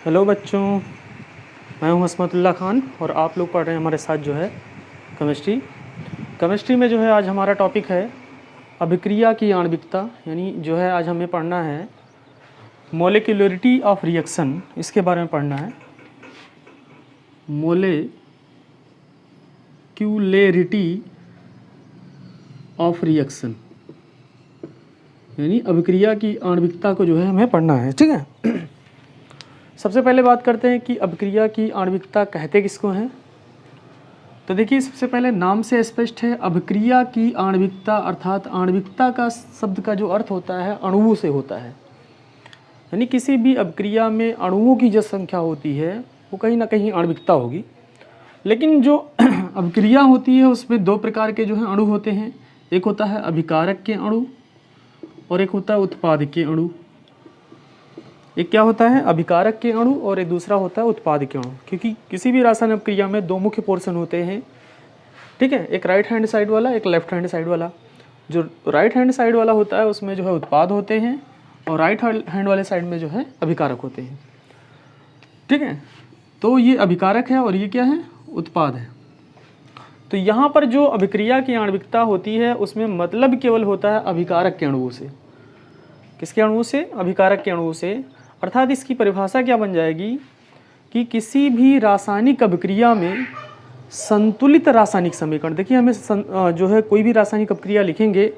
Hello बच्चों, मैं हूं हस्मतुल्लाह खान और आप लोग पढ़ रहे हैं हमारे साथ जो है केमिस्ट्री में जो है आज हमारा टॉपिक है अभिक्रिया की आणविकता। यानी जो है आज हमें पढ़ना है मोलिकुलरिटी ऑफ रिएक्शन, इसके बारे में पढ़ना है। मोलिक्यूलरिटी ऑफ रिएक्शन यानी अभिक्रिया की आणविकता को जो है हमें पढ़ना है। ठीक है, सबसे पहले बात करते हैं कि अभिक्रिया की आणविकता कहते किसको हैं। तो देखिए, सबसे पहले नाम से स्पष्ट है, अभिक्रिया की आणविकता अर्थात आणविकता का शब्द का जो अर्थ होता है अणुओं से होता है। यानी किसी भी अभिक्रिया में अणुओं की जो संख्या होती है वो कहीं ना कहीं आणविकता होगी। लेकिन जो अभिक्रिया होती है उसमें दो प्रकार के जो है अणु होते हैं, एक होता है अभिकारक के अणु और एक होता है उत्पादक के अणु। एक क्या होता है अभिकारक के अणु और एक दूसरा होता है उत्पादक के अणु। क्योंकि किसी भी रासायनिक क्रिया में दो मुख्य पोर्शन होते हैं, ठीक है, एक राइट हैंड साइड वाला, एक लेफ्ट हैंड साइड वाला। जो राइट हैंड साइड वाला होता है उसमें जो है उत्पाद होते हैं और राइट हैंड वाले साइड में जो है अभिकारक होते हैं। ठीक है, तो ये अभिकारक है और ये क्या है, उत्पाद है। तो यहाँ पर जो अभिक्रिया की आणविकता होती है उसमें मतलब केवल होता है अभिकारक के अणुओं से। किसके अणुओं से? अभिकारक के अणुओं से। अर्थात इसकी परिभाषा क्या बन जाएगी कि किसी भी रासायनिक अभिक्रिया में संतुलित रासायनिक समीकरण। देखिए, हमें जो है कोई भी रासायनिक अभिक्रिया लिखेंगे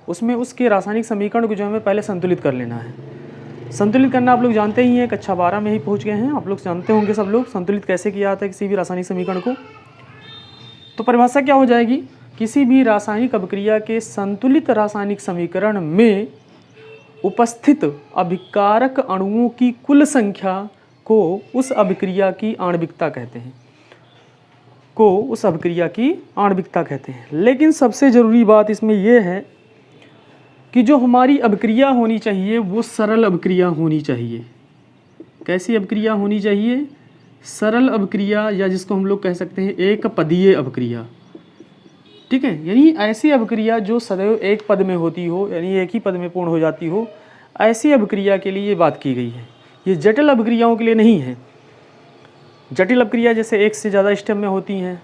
उसमें उसके रासायनिक समीकरण को जो हमें पहले संतुलित कर लेना है। संतुलित करना आप लोग जानते ही हैं, कक्षा 12 में ही पहुंच गए हैं, आप लोग जानते होंगे सब लोग संतुलित कैसे किया जाता है किसी भी रासायनिक समीकरण को। तो परिभाषा क्या हो जाएगी, किसी भी रासायनिक अभिक्रिया के संतुलित रासायनिक समीकरण में उपस्थित अभिकारक अणुओं की कुल संख्या को उस अभिक्रिया की आणविकता कहते हैं, लेकिन सबसे ज़रूरी बात इसमें यह है कि जो हमारी अभिक्रिया होनी चाहिए वो सरल अभिक्रिया होनी चाहिए। कैसी अभिक्रिया होनी चाहिए? सरल अभिक्रिया, या जिसको हम लोग कह सकते हैं एक पदीय अभिक्रिया। ठीक है, यानी ऐसी अभिक्रिया जो सदैव एक पद में होती हो, यानी एक ही पद में पूर्ण हो जाती हो, ऐसी अभिक्रिया के लिए ये बात की गई है। ये जटिल अभिक्रियाओं के लिए नहीं है। जटिल अभिक्रिया जैसे एक से ज़्यादा स्टेप में होती हैं,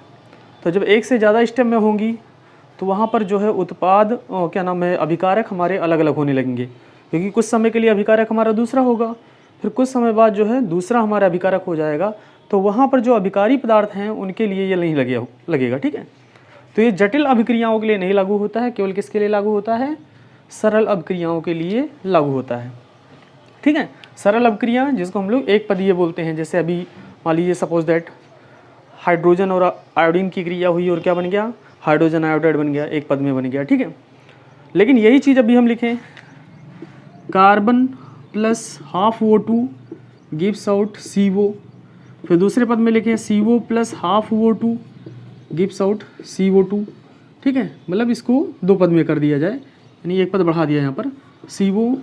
तो जब एक से ज़्यादा स्टेप में होंगी तो वहाँ पर जो है उत्पाद अभिकारक हमारे अलग अलग होने लगेंगे। क्योंकि कुछ समय के लिए अभिकारक हमारा दूसरा होगा, फिर कुछ समय बाद जो है दूसरा हमारा अभिकारक हो जाएगा, तो वहाँ पर जो अभिकारी पदार्थ हैं उनके लिए ये नहीं लगेगा। ठीक है, तो ये जटिल अभिक्रियाओं के लिए नहीं लागू होता है, केवल किसके लिए लागू होता है? सरल अभिक्रियाओं के लिए लागू होता है। ठीक है, सरल अभिक्रिया जिसको हम लोग एक पदीय बोलते हैं। जैसे अभी मान लीजिए सपोज दैट हाइड्रोजन और आयोडीन की क्रिया हुई और क्या बन गया? हाइड्रोजन आयोडाइड बन गया, एक पद में बन गया। ठीक है, लेकिन यही चीज़ अभी हम लिखें carbon plus half O2 gives out CO, फिर दूसरे पद में लिखें CO plus half O2 gives out CO2। ठीक है, मतलब इसको दो पद में कर दिया जाए, यानी एक पद बढ़ा दिया यहाँ पर, CO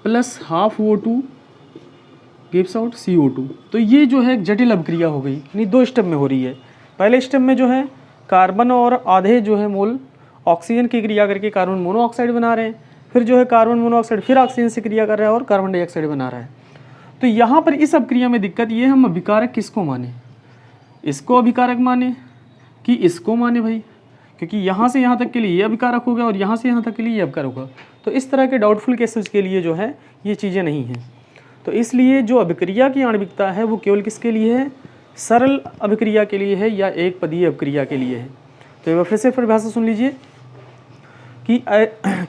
plus half O2 gives out CO2। तो ये जो है जटिल अभिक्रिया हो गई, यानी दो स्टेप में हो रही है। पहले स्टेप में जो है कार्बन और आधे जो है मोल ऑक्सीजन की क्रिया करके कार्बन मोनोऑक्साइड बना रहे हैं, फिर जो है कार्बन मोनोऑक्साइड फिर ऑक्सीजन से क्रिया कर रहा है और कार्बन डाइऑक्साइड बना रहा है। तो यहाँ पर इस अभिक्रिया में दिक्कत ये, हम अभिकारक किसको माने? इसको अभिकारक माने कि इसको माने भाई? क्योंकि यहाँ से यहाँ तक के लिए ये अभिकारक होगा और यहाँ से यहाँ तक के लिए ये अभिकारक होगा। तो इस तरह के डाउटफुल केसेस के लिए जो है ये चीज़ें नहीं हैं। तो इसलिए जो अभिक्रिया की आणविकता है वो केवल किसके लिए है? सरल अभिक्रिया के लिए है या एक पदीय अभिक्रिया के लिए है। तो एक बार फिर से परिभाषा सुन लीजिए कि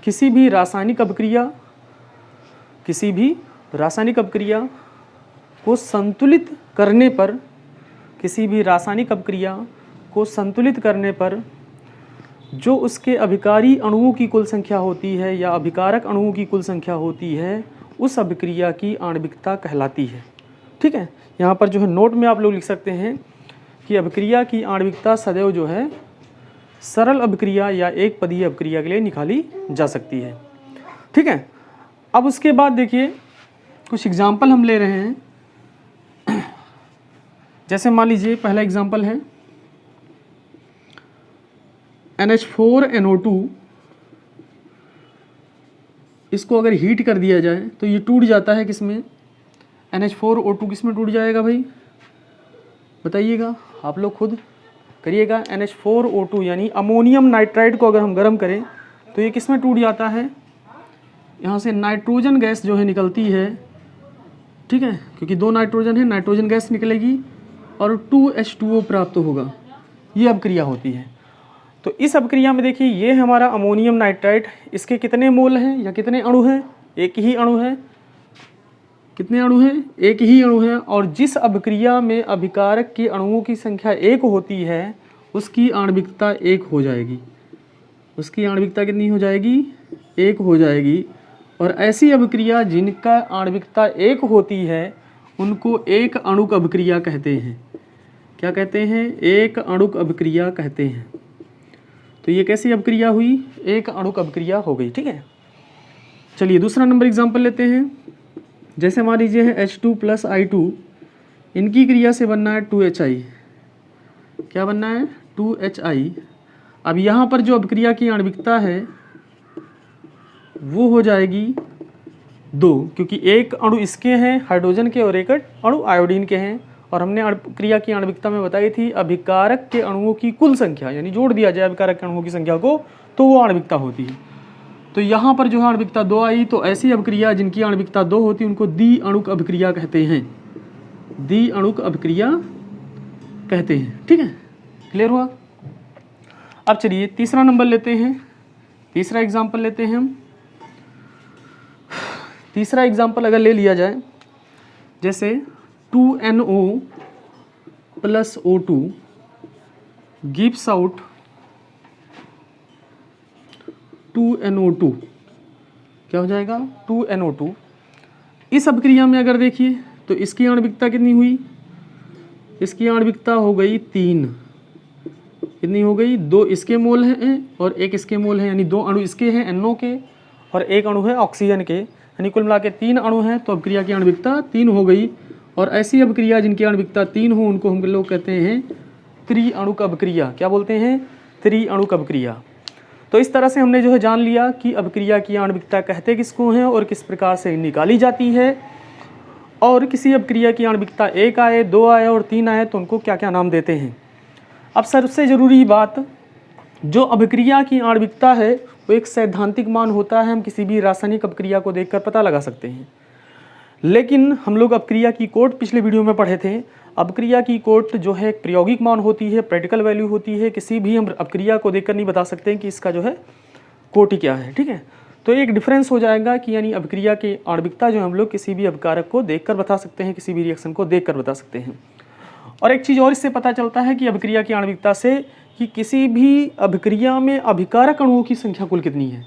किसी भी रासायनिक अभिक्रिया को संतुलित करने पर, किसी भी रासायनिक अभिक्रिया को संतुलित करने पर जो उसके अभिकारी अणुओं की कुल संख्या होती है या अभिकारक अणुओं की कुल संख्या होती है उस अभिक्रिया की आणविकता कहलाती है। ठीक है, यहाँ पर जो है नोट में आप लोग लिख सकते हैं कि अभिक्रिया की आणविकता सदैव जो है सरल अभिक्रिया या एक पदीय अभिक्रिया के लिए निकाली जा सकती है। ठीक है, अब उसके बाद देखिए कुछ एग्जाम्पल हम ले रहे हैं। जैसे मान लीजिए पहला एग्जाम्पल है NH4NO2, इसको अगर हीट कर दिया जाए तो ये टूट जाता है किसमें? NH4O2 किस में टूट जाएगा भाई, बताइएगा, आप लोग खुद करिएगा। NH4O2 यानी अमोनियम नाइट्राइड को अगर हम गर्म करें तो ये किस में टूट जाता है, यहाँ से नाइट्रोजन गैस जो है निकलती है, ठीक है, क्योंकि 2 नाइट्रोजन है, नाइट्रोजन गैस निकलेगी और 2H2O प्राप्त होगा। ये अभिक्रिया होती है। तो इस अभिक्रिया में देखिए ये हमारा अमोनियम नाइट्राइड, इसके कितने मोल हैं या कितने अणु हैं, एक ही अणु है। कितने अणु हैं, एक ही अणु है। और जिस अभिक्रिया में अभिकारक के अणुओं की संख्या 1 होती है उसकी आणविकता 1 हो जाएगी। उसकी आणविकता कितनी हो जाएगी, 1 हो जाएगी। और ऐसी अभिक्रिया जिनका आणविकता 1 होती है उनको एक अणुक अभिक्रिया कहते हैं। क्या कहते हैं, एक अणुक अभिक्रिया कहते हैं। तो ये कैसी अभिक्रिया हुई, एक अणुक अभिक्रिया हो गई, ठीक है। चलिए दूसरा नंबर एग्जाम्पल लेते हैं। जैसे मान लीजिए है H2+I2, इनकी क्रिया से बनना है 2HI। क्या बनना है, 2HI। अब यहाँ पर जो अभिक्रिया की आणविकता है वो हो जाएगी 2, क्योंकि एक अणु इसके हैं हाइड्रोजन के और एक अणु आयोडीन के हैं। और हमने क्रिया की आणविकता में बताई थी अभिकारक के अणुओं की कुल संख्या, यानी जोड़ दिया जाए अभिकारक के अणुओं की संख्या को तो वो आणविकता होती है। तो यहाँ पर जो है आणविकता 2 आई। तो ऐसी अभिक्रिया जिनकी आणविकता 2 होती है उनको द्वि अणुक अभिक्रिया कहते हैं। द्वि अणुक अभिक्रिया कहते हैं, ठीक है, क्लियर हुआ। अब चलिए तीसरा नंबर लेते हैं, तीसरा एग्जाम्पल लेते हैं हम। तीसरा एग्जाम्पल अगर ले लिया जाए, जैसे 2NO+O2 गिव्स आउट 2NO2। क्या हो जाएगा, 2NO2। इस अभिक्रिया में अगर देखिए तो इसकी आणविकता कितनी हुई, इसकी आणविकता हो गई 3। कितनी हो गई, 2 इसके मोल हैं और 1 इसके मोल हैं, यानी 2 अणु इसके हैं NO के और 1 अणु है ऑक्सीजन के, यानी कुल मिला के 3 अणु हैं। तो अभिक्रिया की आणविकता 3 हो गई। और ऐसी अभिक्रिया जिनकी आणविकता 3 हो उनको हम लोग कहते हैं त्रिअणुक अभिक्रिया। क्या बोलते हैं, त्रिअणुक अभिक्रिया। तो इस तरह से हमने जो है जान लिया कि अभिक्रिया की आणविकता कहते किसको हैं और किस प्रकार से निकाली जाती है। और किसी अभिक्रिया की आणविकता 1 आए, 2 आए और 3 आए तो उनको क्या क्या नाम देते हैं। अब सबसे ज़रूरी बात, जो अभिक्रिया की आणविकता है वो एक सैद्धांतिक मान होता है, हम किसी भी रासायनिक अभिक्रिया को देखकर पता लगा सकते हैं। लेकिन हम लोग अभिक्रिया की कोट पिछले वीडियो में पढ़े थे। अभिक्रिया की कोट जो है एक प्रायोगिक मान होती है, प्रैक्टिकल वैल्यू होती है। किसी भी हम अभिक्रिया को देखकर नहीं बता सकते हैं कि इसका जो है कोटि क्या है, ठीक है। तो एक डिफरेंस हो जाएगा कि यानी अभिक्रिया की आणविकता जो हम लोग किसी भी अभिकारक को देखकर बता सकते हैं, किसी भी रिएक्शन को देखकर बता सकते हैं। और एक चीज़ और इससे पता चलता है कि अभिक्रिया की आणविकता से कि किसी भी अभिक्रिया में अभिकारक अणुओं की संख्या कुल कितनी है।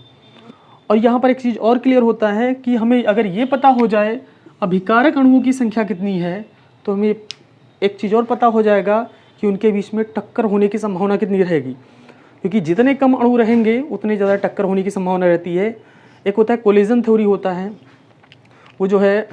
और यहाँ पर एक चीज़ और क्लियर होता है कि हमें अगर ये पता हो जाए अभिकारक अणुओं की संख्या कितनी है तो हमें एक चीज़ और पता हो जाएगा कि उनके बीच में टक्कर होने की संभावना कितनी रहेगी, क्योंकि जितने कम अणु रहेंगे उतने ज़्यादा टक्कर होने की संभावना रहती है। एक होता है कोलिजन थ्योरी होता है, वो जो है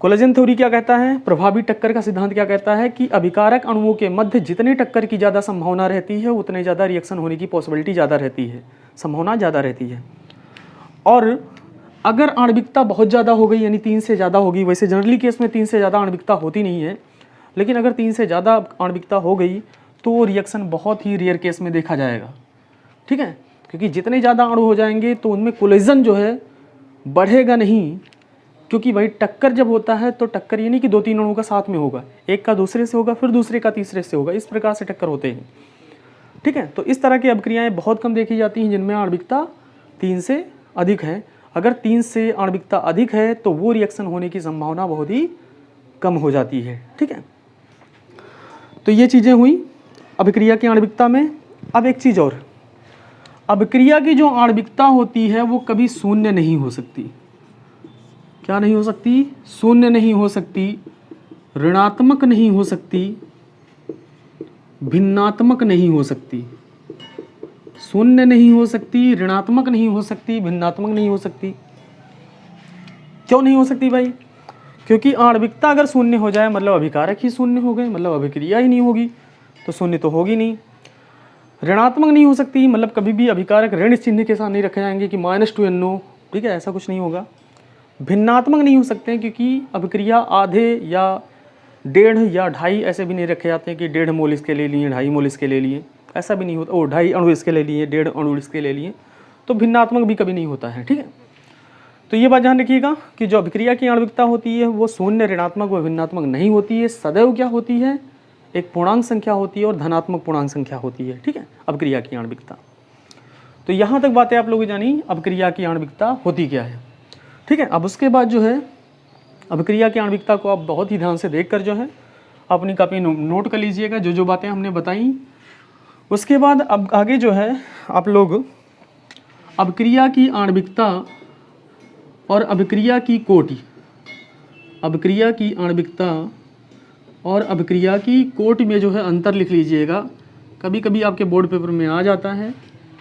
कोलिजन थ्योरी क्या कहता है, प्रभावी टक्कर का सिद्धांत क्या कहता है कि अभिकारक अणुओं के मध्य जितने टक्कर की ज़्यादा संभावना रहती है उतने ज़्यादा रिएक्शन होने की पॉसिबिलिटी ज़्यादा रहती है, संभावना ज़्यादा रहती है। और अगर आणविकता बहुत ज़्यादा हो गई यानी 3 से ज़्यादा होगी, वैसे जनरली केस में 3 से ज़्यादा आणविकता होती नहीं है, लेकिन अगर 3 से ज़्यादा आणविकता हो गई तो वो रिएक्शन बहुत ही रेयर केस में देखा जाएगा, ठीक है। क्योंकि जितने ज़्यादा अणु हो जाएंगे तो उनमें कोलिजन जो है बढ़ेगा नहीं, क्योंकि भाई टक्कर जब होता है तो टक्कर ये नहीं कि 2-3 अणुओं का साथ में होगा, एक का दूसरे से होगा फिर दूसरे का तीसरे से होगा, इस प्रकार से टक्कर होते हैं, ठीक है। तो इस तरह की अभिक्रियाएँ बहुत कम देखी जाती हैं जिनमें आणविकता 3 से अधिक है। अगर 3 से आणविकता अधिक है तो वो रिएक्शन होने की संभावना बहुत ही कम हो जाती है, ठीक है। तो ये चीज़ें हुई अभिक्रिया की आणविकता में। अब एक चीज़ और, अभिक्रिया की जो आणविकता होती है वो कभी शून्य नहीं हो सकती। क्या नहीं हो सकती, शून्य नहीं हो सकती, ऋणात्मक नहीं हो सकती, भिन्नात्मक नहीं हो सकती। शून्य नहीं हो सकती, ऋणात्मक नहीं हो सकती, भिन्नात्मक नहीं हो सकती। क्यों नहीं हो सकती भाई, क्योंकि आणविकता अगर शून्य हो जाए मतलब अभिकारक ही शून्य हो गए, मतलब अभिक्रिया ही नहीं होगी, तो शून्य तो होगी नहीं। ऋणात्मक नहीं हो सकती, मतलब कभी भी अभिकारक ऋण चिन्ह के साथ नहीं रखे जाएंगे कि -2NO, ठीक है, ऐसा कुछ नहीं होगा। भिन्नात्मक नहीं हो सकते हैं, क्योंकि अभिक्रिया आधे या 1.5 या 2.5 ऐसे भी नहीं रखे जाते हैं कि 1.5 मोल इसके ले लिए, 2.5 मोल इसके ले लिए, ऐसा भी नहीं होता। 2.5 अणु इसके ले लिए, 1.5 अणु इसके ले लिए, तो भिन्नात्मक भी कभी नहीं होता है। ठीक है, तो ये बात ध्यान रखिएगा कि जो अभिक्रिया की आणविकता होती है वो शून्य, ऋणात्मक व भिन्नात्मक नहीं होती है। सदैव क्या होती है, एक पूर्णांक संख्या होती है और धनात्मक पूर्णांक संख्या होती है। ठीक है, अभिक्रिया की आणविकता। तो यहाँ तक बातें आप लोगों जानी अभिक्रिया की आणविकता होती क्या है। ठीक है, अब उसके बाद जो है अभिक्रिया की आणविकता को आप बहुत ही ध्यान से देख कर जो है अपनी कॉपी नोट कर लीजिएगा जो जो बातें हमने बताई। उसके बाद अब आगे जो है आप लोग अभिक्रिया की आणविकता और अभिक्रिया की कोटि, अभिक्रिया की आणविकता और अभिक्रिया की कोटि में जो है अंतर लिख लीजिएगा। कभी कभी आपके बोर्ड पेपर में आ जाता है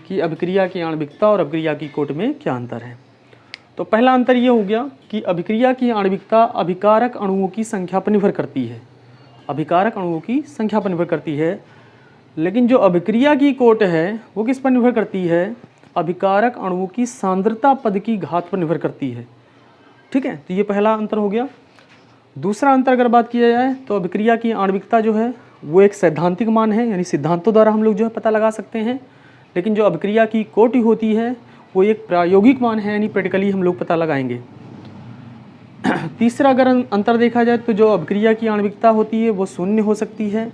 कि अभिक्रिया की आणविकता और अभिक्रिया की कोटि में क्या अंतर है। तो पहला अंतर ये हो गया कि अभिक्रिया की आणविकता अभिकारक अणुओं की संख्या पर निर्भर करती है, अभिकारक अणुओं की संख्या पर निर्भर करती है। लेकिन जो अभिक्रिया की कोटि है वो किस पर निर्भर करती है, अभिकारक अणुओं की सांद्रता पद की घात पर निर्भर करती है। ठीक है, तो ये पहला अंतर हो गया। दूसरा अंतर अगर बात किया जाए तो अभिक्रिया की आणविकता जो है वो एक सैद्धांतिक मान है, यानी सिद्धांतों द्वारा हम लोग जो है पता लगा सकते हैं। लेकिन जो अभिक्रिया की कोटि होती है वो एक प्रायोगिक मान है, यानी प्रैक्टिकली हम लोग पता लगाएंगे। तीसरा अगर अंतर देखा जाए तो जो अभिक्रिया की आणविकता होती है वो शून्य हो सकती है,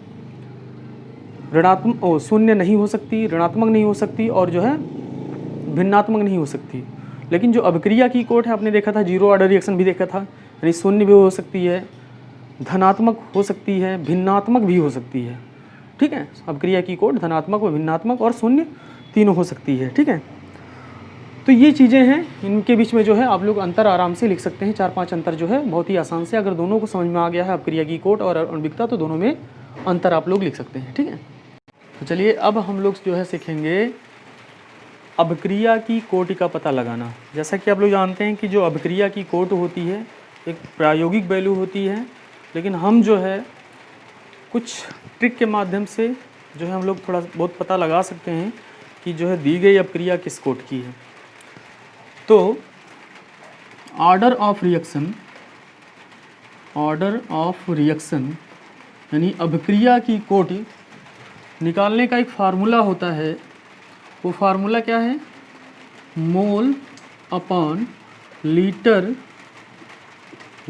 ऋणात्मक शून्य नहीं हो सकती, ऋणात्मक नहीं हो सकती और जो है भिन्नात्मक नहीं हो सकती। लेकिन जो अभिक्रिया की कोट है आपने देखा था, जीरो ऑर्डर रिएक्शन भी देखा था, यानी शून्य भी हो सकती है, धनात्मक हो सकती है, भिन्नात्मक भी हो सकती है। ठीक है, अभिक्रिया की कोट धनात्मक व भिन्नात्मक और शून्य तीनों हो सकती है। ठीक है, तो ये चीज़ें हैं, इनके बीच में जो है आप लोग अंतर आराम से लिख सकते हैं। 4-5 अंतर जो है बहुत ही आसान से, अगर दोनों को समझ में आ गया है अभिक्रिया की कोट और आणविकता, तो दोनों में अंतर आप लोग लिख सकते हैं। ठीक है, तो चलिए अब हम लोग जो है सीखेंगे अभिक्रिया की कोटि का पता लगाना। जैसा कि आप लोग जानते हैं कि जो अभिक्रिया की कोटि होती है एक प्रायोगिक वैल्यू होती है, लेकिन हम जो है कुछ ट्रिक के माध्यम से जो है हम लोग थोड़ा बहुत पता लगा सकते हैं कि जो है दी गई अभिक्रिया किस कोटि की है। तो order of reaction, order of reaction यानी अभिक्रिया की कोटि निकालने का एक फार्मूला होता है। वो फार्मूला क्या है, mole upon litre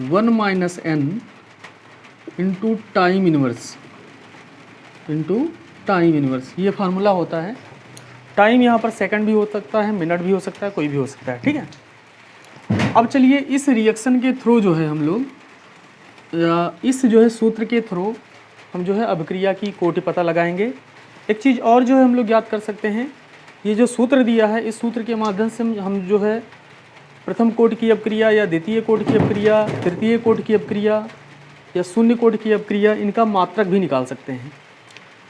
1 - n into time inverse, into time inverse, ये फार्मूला होता है। टाइम यहाँ पर सेकंड भी हो सकता है, मिनट भी हो सकता है, कोई भी हो सकता है। ठीक है, अब चलिए इस रिएक्शन के थ्रू जो है हम लोग इस जो है सूत्र के थ्रू हम जो है अभिक्रिया की कोटि पता लगाएंगे। एक चीज़ और जो है हम लोग याद कर सकते हैं, ये जो सूत्र दिया है इस सूत्र के माध्यम से हम जो है प्रथम कोटि की अभिक्रिया या द्वितीय कोटि की अभिक्रिया, तृतीय कोटि की अभिक्रिया या शून्य कोटि की अभिक्रिया, इनका मात्रक भी निकाल सकते हैं।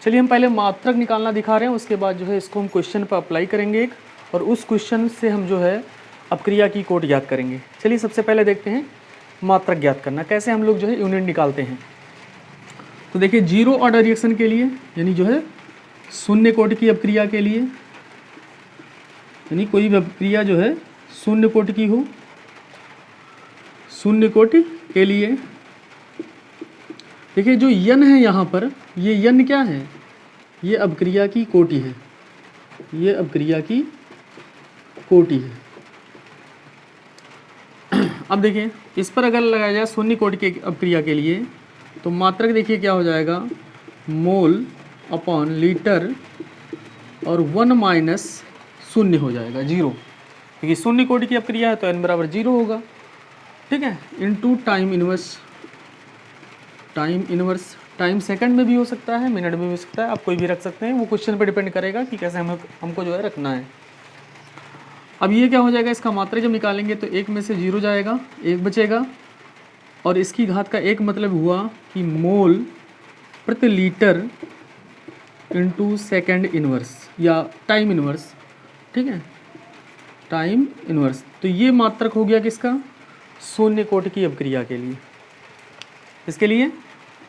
चलिए हम पहले मात्रक निकालना दिखा रहे हैं, उसके बाद जो है इसको हम क्वेश्चन पर अप्लाई करेंगे एक, और उस क्वेश्चन से हम जो है अभिक्रिया की कोटि ज्ञात करेंगे। चलिए सबसे पहले देखते हैं मात्रक ज्ञात करना, कैसे हम लोग जो है यूनिट निकालते हैं। तो देखिए जीरो ऑर्डर रिएक्शन के लिए, यानी जो है शून्य कोटि की अभिक्रिया के लिए, यानी कोई भी अभिक्रिया जो है शून्य कोटि की हो, शून्य कोटि के लिए देखिए जो यन है यहाँ पर, ये यन क्या है, ये अभिक्रिया की कोटि है, ये अभिक्रिया की कोटि है। अब देखिए इस पर अगर लगाया जाए शून्य कोटि की अभिक्रिया के लिए, तो मात्रक देखिए क्या हो जाएगा, मोल अपॉन लीटर और 1 - शून्य हो जाएगा, 0, क्योंकि शून्य कोटि की अभिक्रिया है तो n बराबर 0 होगा। ठीक है, into time inverse, time inverse, time second में भी हो सकता है, मिनट में भी हो सकता है, आप कोई भी रख सकते हैं, वो क्वेश्चन पे डिपेंड करेगा कि कैसे हमको जो है रखना है। अब ये क्या हो जाएगा, इसका मात्रक जब निकालेंगे तो 1 में से 0 जाएगा, 1 बचेगा, और इसकी घात का एक मतलब हुआ कि मोल प्रति लीटर इंटू सेकेंड इनवर्स या टाइम इनवर्स। ठीक है, टाइम इनवर्स, तो ये मात्रक हो गया किसका, शून्य कोटि की अभिक्रिया के लिए, इसके लिए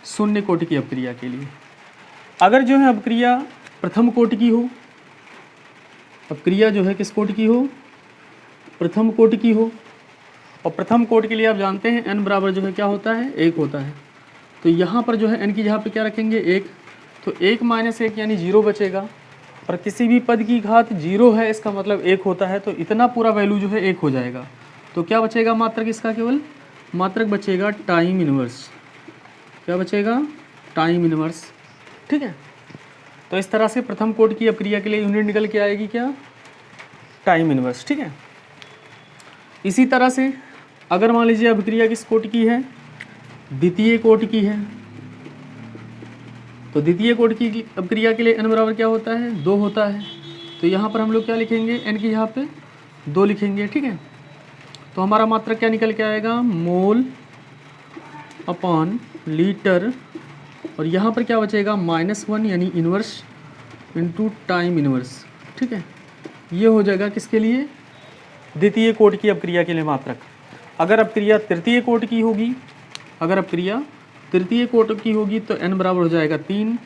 शून्य कोटि की अभिक्रिया के लिए। अगर जो है अभिक्रिया प्रथम कोटि की हो, अभिक्रिया जो है किस कोटि की हो, प्रथम कोटि की हो, और प्रथम कोटि के लिए आप जानते हैं n बराबर जो है क्या होता है, 1 होता है। तो यहाँ पर जो है n की जगह पे क्या रखेंगे, 1, तो 1 माइनस 1 यानी 0 बचेगा। और किसी भी पद की घात 0 है इसका मतलब 1 होता है, तो इतना पूरा वैल्यू जो है 1 हो जाएगा। तो क्या बचेगा मात्रक इसका, केवल मात्रक बचेगा टाइम इनवर्स। क्या बचेगा, टाइम इनवर्स। ठीक है, तो इस तरह से प्रथम कोटि की अपक्रिया के लिए यूनिट निकल के आएगी क्या, टाइम इनवर्स। ठीक है, इसी तरह से अगर मान लीजिए अपक्रिया किस कोटि की है, द्वितीय कोटि की है, तो द्वितीय कोटि की अपक्रिया के लिए n बराबर क्या होता है, 2 होता है। तो यहाँ पर हम लोग क्या लिखेंगे, n की यहाँ पे 2 लिखेंगे। ठीक है, तो हमारा मात्रक क्या निकल के आएगा, मोल अपॉन लीटर, और यहाँ पर क्या बचेगा, -1 यानी इनवर्स इनटू टाइम इनवर्स। ठीक है, ये हो जाएगा किसके लिए, द्वितीय कोटि की अपक्रिया के लिए मात्रक। अगर अपक्रिया तृतीय कोटि की होगी, अगर अपक्रिया तृतीय कोटि की होगी तो n बराबर हो जाएगा 3,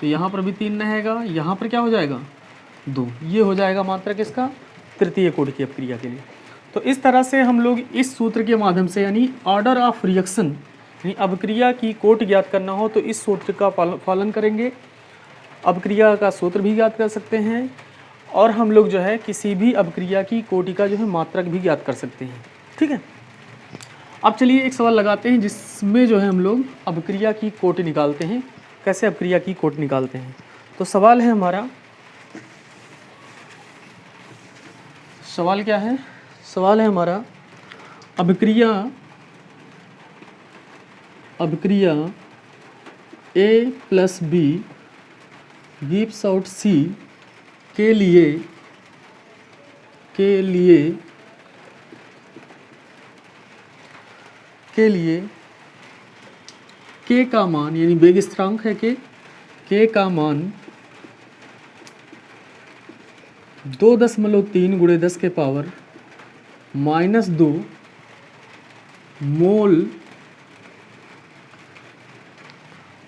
तो यहाँ पर भी 3 रहेगा, यहाँ पर क्या हो जाएगा 2, ये हो जाएगा मात्रक इसका तृतीय कोटि की अपक्रिया के लिए। तो इस तरह से हम लोग इस सूत्र के माध्यम से, यानी ऑर्डर ऑफ रिएक्शन, यानी अपक्रिया की कोटि ज्ञात करना हो तो इस सूत्र का पालन करेंगे। अपक्रिया का सूत्र भी ज्ञात कर सकते हैं, और हम लोग जो है किसी भी अपक्रिया की कोटि का जो है मात्रक भी ज्ञात कर सकते हैं। ठीक है, अब चलिए एक सवाल लगाते हैं जिसमें जो है हम लोग अपक्रिया की कोटि निकालते हैं। कैसे अपक्रिया की कोटि निकालते हैं, तो सवाल है हमारा, सवाल क्या है, सवाल है हमारा अपक्रिया A + B gives out C के लिए k का मान, यानी वेग स्थिरांक है k का मान 2.3 × 10⁻2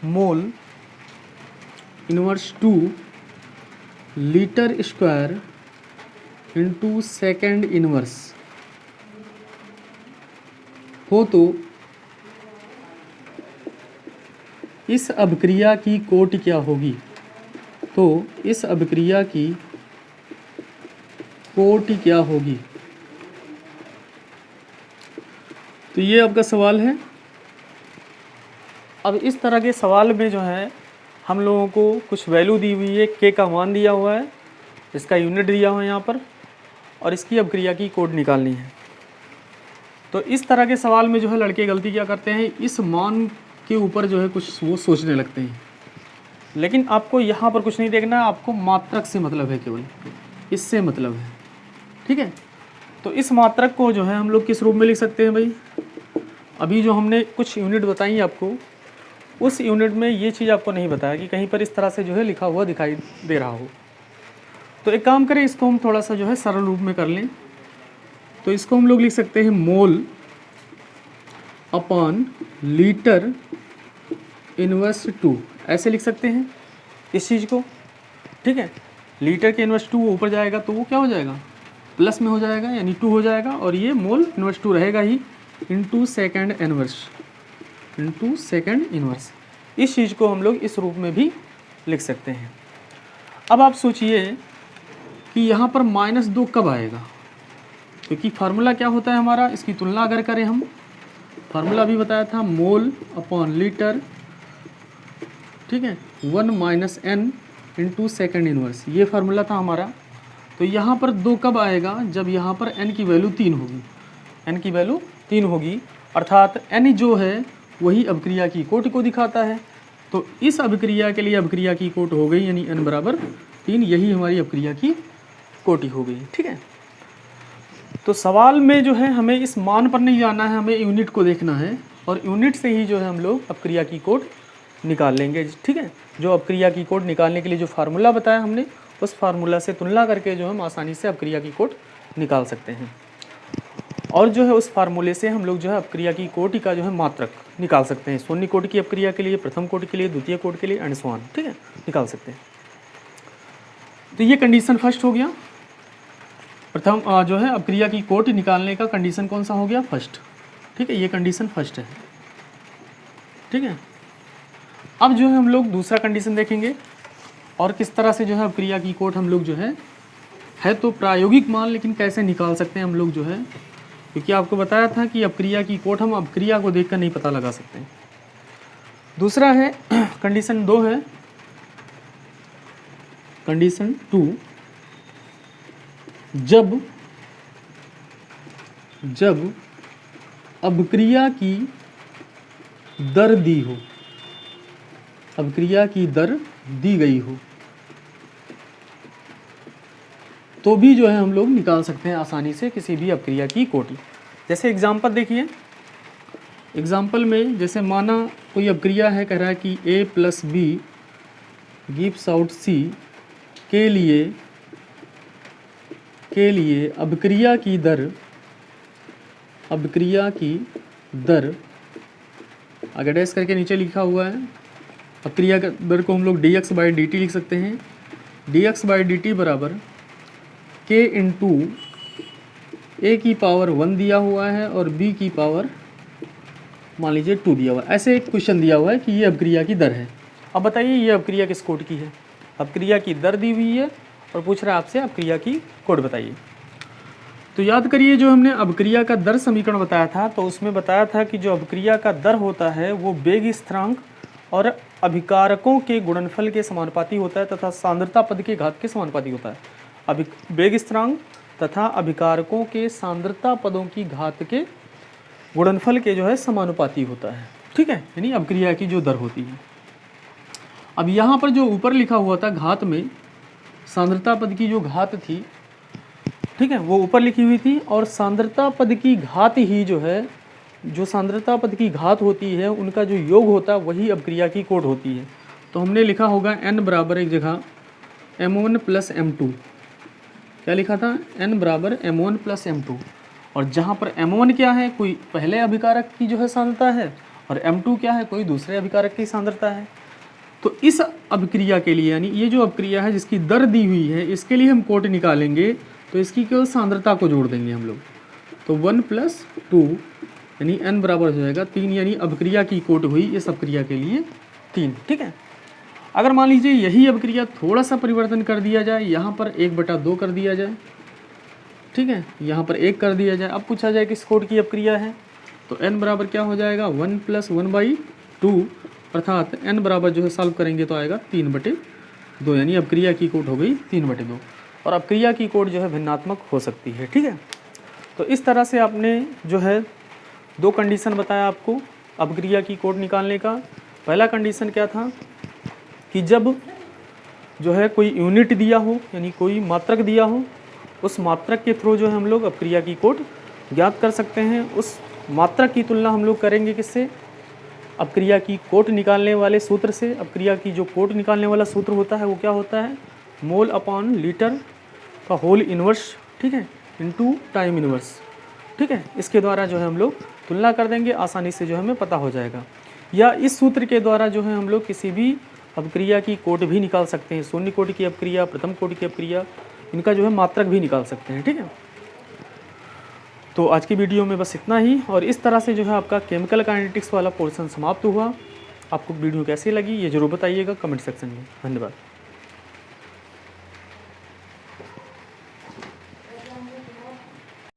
mole inverse 2 litre square into second inverse हो, तो इस अपक्रिया की कोटि क्या होगी, तो इस अपक्रिया की कोटि क्या होगी। तो ये आपका सवाल है। अब इस तरह के सवाल में जो है हम लोगों को कुछ वैल्यू दी हुई है, k का मान दिया हुआ है, इसका यूनिट दिया हुआ है यहाँ पर, और इसकी अपक्रिया की कोटि निकालनी है। तो इस तरह के सवाल में जो है लड़के गलती क्या करते हैं, इस मान के ऊपर जो है कुछ वो सोचने लगते हैं, लेकिन आपको यहाँ पर कुछ नहीं देखना है, आपको मात्रक से मतलब है, केवल इससे मतलब है। ठीक है, तो इस मात्रक को जो है हम लोग किस रूप में लिख सकते हैं भाई, अभी जो हमने कुछ यूनिट बताई आपको, उस यूनिट में ये चीज़ आपको नहीं बताया कि कहीं पर इस तरह से जो है लिखा हुआ दिखाई दे रहा हो। तो एक काम करें, इसको हम थोड़ा सा जो है सरल रूप में कर लें। तो इसको हम लोग लिख सकते हैं मोल अपॉन लीटर इनवर्स 2, ऐसे लिख सकते हैं इस चीज़ को। ठीक है, लीटर के इनवर्स 2 ऊपर जाएगा तो वो क्या हो जाएगा, प्लस में हो जाएगा, यानी 2 हो जाएगा, और ये मोल इनवर्स 2 रहेगा ही, इंटू सेकेंड इनवर्स। इस चीज़ को हम लोग इस रूप में भी लिख सकते हैं। अब आप सोचिए कि यहाँ पर -2 कब आएगा, क्योंकि फार्मूला क्या होता है हमारा, इसकी तुलना अगर करें हम, फार्मूला भी बताया था, मोल अपॉन लीटर, ठीक है, 1 - n इंटू सेकेंड इनवर्स, ये फार्मूला था हमारा। तो यहाँ पर 2 कब आएगा, जब यहाँ पर n की वैल्यू 3 होगी, n की वैल्यू 3 होगी, अर्थात n जो है वही अपक्रिया की कोटि को दिखाता है। तो इस अपक्रिया के लिए अपक्रिया की कोटि हो गई, यानी n बराबर 3, यही हमारी अपक्रिया की कोटि हो गई। ठीक है, तो सवाल में जो है हमें इस मान पर नहीं जाना है, हमें यूनिट को देखना है, और यूनिट से ही जो है हम लोग अपक्रिया की कोटि निकाल लेंगे। ठीक है, जो अपक्रिया की कोटि निकालने के लिए जो फार्मूला बताया हमने, उस फार्मूला से तुलना करके जो हम आसानी से अपक्रिया की कोटि निकाल सकते हैं, और जो है उस फार्मूले से हम लोग जो है अपक्रिया की कोटि का जो है मात्रक निकाल सकते हैं, शून्य कोटि की अपक्रिया के लिए, प्रथम कोटि के लिए, द्वितीय कोटि के लिए, एंड सो ऑन। ठीक है, निकाल सकते हैं। तो ये कंडीशन फर्स्ट हो गया, प्रथम जो है अपक्रिया की कोट निकालने का कंडीशन कौन सा हो गया? फर्स्ट। ठीक है, ये कंडीशन फर्स्ट है। ठीक है, अब जो है हम लोग दूसरा कंडीशन देखेंगे और किस तरह से जो है अपक्रिया की कोट हम लोग जो है तो प्रायोगिक मान, लेकिन कैसे निकाल सकते हैं हम लोग जो है, क्योंकि आपको बताया था कि अपक्रिया की कोट हम अपक्रिया को देखकर नहीं पता लगा सकते। दूसरा है कंडीशन 2 है, कंडीशन 2, जब अपक्रिया की दर दी हो, अपक्रिया की दर दी गई हो, तो भी जो है हम लोग निकाल सकते हैं आसानी से किसी भी अपक्रिया की कोटि। जैसे एग्जांपल देखिए, एग्जांपल में जैसे माना कोई अपक्रिया है, कह रहा है कि A + B gives out C के लिए अपक्रिया की दर आगे डैश करके नीचे लिखा हुआ है। अपक्रिया का दर को हम लोग dx/dt लिख सकते हैं। dx/dt बराबर k इंटू A की पावर 1 दिया हुआ है और B की पावर मान लीजिए 2 दिया हुआ है। ऐसे एक क्वेश्चन दिया हुआ है कि ये अपक्रिया की दर है। अब बताइए ये अपक्रिया किस कोड की है? अपक्रिया की दर दी हुई है और पूछ रहा है आपसे अपक्रिया की कोड बताइए। तो याद करिए, जो हमने अपक्रिया का दर समीकरण बताया था, तो उसमें बताया था कि जो अपक्रिया का दर होता है वो वेग स्थिरांक और अभिकारकों के गुणनफल के समानुपाती होता है तथा सांद्रता पद के घात के समानुपाती होता है। वेग स्थिरांक तथा अभिकारकों के सांद्रता पदों की घात के गुणनफल के जो है समानुपाती होता है। ठीक है, यानी अपक्रिया की जो दर होती है। अब यहाँ पर जो ऊपर लिखा हुआ था घात में, सांद्रता पद की जो घात थी, ठीक है, वो ऊपर लिखी हुई थी, और सांद्रता पद की घात ही जो है, जो सांद्रता पद की घात होती है उनका जो योग होता है वही अपक्रिया की कोट होती है। तो हमने लिखा होगा n बराबर एक जगह m1 + m2, क्या लिखा था? n बराबर m1 + m2, और जहाँ पर m1 क्या है, कोई पहले अभिकारक की जो है सांद्रता है, और m2 क्या है, कोई दूसरे अभिकारक की सांद्रता है। तो इस अपक्रिया के लिए, यानी ये जो अपक्रिया है जिसकी दर दी हुई है, इसके लिए हम कोट निकालेंगे तो इसकी केवल सांद्रता को जोड़ देंगे हम लोग। तो 1 + 2 यानी n बराबर हो जाएगा 3, यानी अपक्रिया की कोट हुई इस अपक्रिया के लिए 3। ठीक है, अगर मान लीजिए यही अपक्रिया थोड़ा सा परिवर्तन कर दिया जाए, यहाँ पर 1/2 कर दिया जाए, ठीक है, यहाँ पर 1 कर दिया जाए, अब पूछा जाए किस कोट की अपक्रिया है, तो n बराबर क्या हो जाएगा? 1 + 1/2, अर्थात n बराबर जो है सॉल्व करेंगे तो आएगा 3/2, यानी अपक्रिया की कोट हो गई 3/2। और अपक्रिया की कोट जो है भिन्नात्मक हो सकती है। ठीक है, तो इस तरह से आपने जो है 2 कंडीशन बताया आपको अपक्रिया की कोट निकालने का। पहला कंडीशन क्या था कि जब जो है कोई यूनिट दिया हो, यानी कोई मात्रक दिया हो, उस मात्रक के थ्रू जो है हम लोग अपक्रिया की कोट ज्ञात कर सकते हैं। उस मात्रक की तुलना हम लोग करेंगे किससे? अपक्रिया की कोट निकालने वाले सूत्र से। अपक्रिया की जो कोट निकालने वाला सूत्र होता है वो क्या होता है? मोल/लीटर का होल इनवर्स, ठीक है, इनटू टाइम इनवर्स। ठीक है, इसके द्वारा जो है हम लोग तुलना कर देंगे, आसानी से जो हमें पता हो जाएगा। या इस सूत्र के द्वारा जो है हम लोग किसी भी अपक्रिया की कोट भी निकाल सकते हैं। शून्य कोटि की अपक्रिया, प्रथम कोटि की अपक्रिया, इनका जो है मात्रक भी निकाल सकते हैं। ठीक है, तो आज की वीडियो में बस इतना ही, और इस तरह से जो है आपका केमिकल काइनेटिक्स वाला पोर्शन समाप्त हुआ। आपको वीडियो कैसी लगी ये जरूर बताइएगा कमेंट सेक्शन में। धन्यवाद।